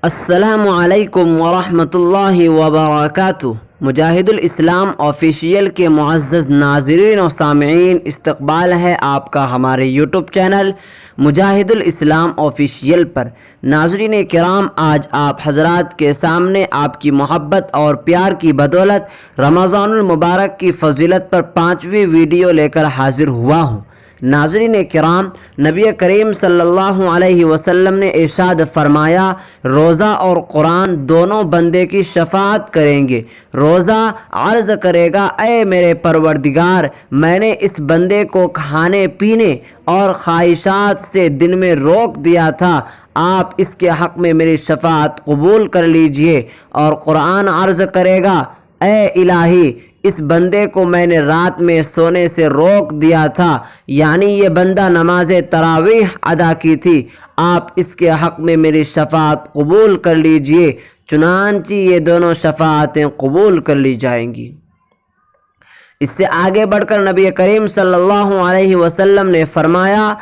السلام علیکم ورحمۃ اللہ وبرکاتہ۔ مجاہد الاسلام آفیشیل کے معزز ناظرین و سامعین، استقبال ہے آپ کا ہمارے یوٹیوب چینل مجاہد الاسلام آفیشیل پر۔ ناظرین کرام، آج آپ حضرات کے سامنے آپ کی محبت اور پیار کی بدولت رمضان المبارک کی فضیلت پر 5ویں ویڈیو لے کر حاضر ہوا ہوں۔ ناظرین کرام، نبی کریم صلی اللہ علیہ وسلم نے ارشاد فرمایا، روزہ اور قرآن دونوں بندے کی شفاعت کریں گے۔ روزہ عرض کرے گا، اے میرے پروردگار، میں نے اس بندے کو کھانے پینے اور خواہشات سے دن میں روک دیا تھا، آپ اس کے حق میں میری شفاعت قبول کر لیجئے۔ اور قرآن عرض کرے گا، اے الہی، اس بندے کو میں نے رات میں سونے سے روک دیا تھا، یعنی یہ بندہ نماز تراویح ادا کی تھی، آپ اس کے حق میں میری شفاعت قبول کر لیجئے۔ چنانچہ یہ دونوں شفاعتیں قبول کر لی جائیں گی۔ اس سے آگے بڑھ کر نبی کریم صلی اللہ علیہ وسلم نے فرمایا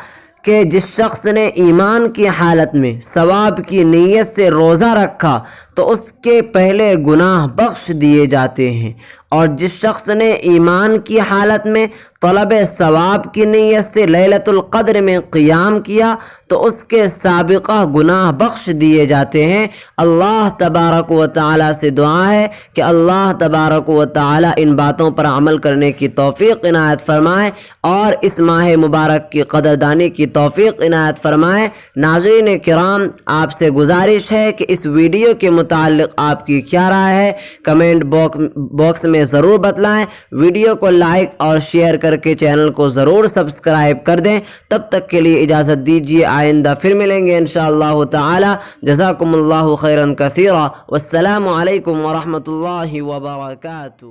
کہ جس شخص نے ایمان کی حالت میں ثواب کی نیت سے روزہ رکھا تو اس کے پہلے گناہ بخش دیے جاتے ہیں، اور جس شخص نے ایمان کی حالت میں طلب ثواب کی نیت سے لیلۃ القدر میں قیام کیا تو اس کے سابقہ گناہ بخش دیے جاتے ہیں۔ اللہ تبارک و تعالی سے دعا ہے کہ اللہ تبارک و تعالی ان باتوں پر عمل کرنے کی توفیق عنایت فرمائے اور اس ماہ مبارک کی قدردانی کی توفیق عنایت فرمائے۔ ناظرین کرام، آپ سے گزارش ہے کہ اس ویڈیو کے متعلق آپ کی کیا رائے ہے، کمنٹ باکس میں ضرور بتلائیں۔ ویڈیو کو لائک اور شیئر کر کے چینل کو ضرور سبسکرائب کر دیں۔ تب تک کے لیے اجازت دیجیے، آئندہ پھر ملیں گے انشاءاللہ تعالی۔ جزاکم اللہ خیرا کثیرا، والسلام علیکم ورحمۃ اللہ وبرکاتہ۔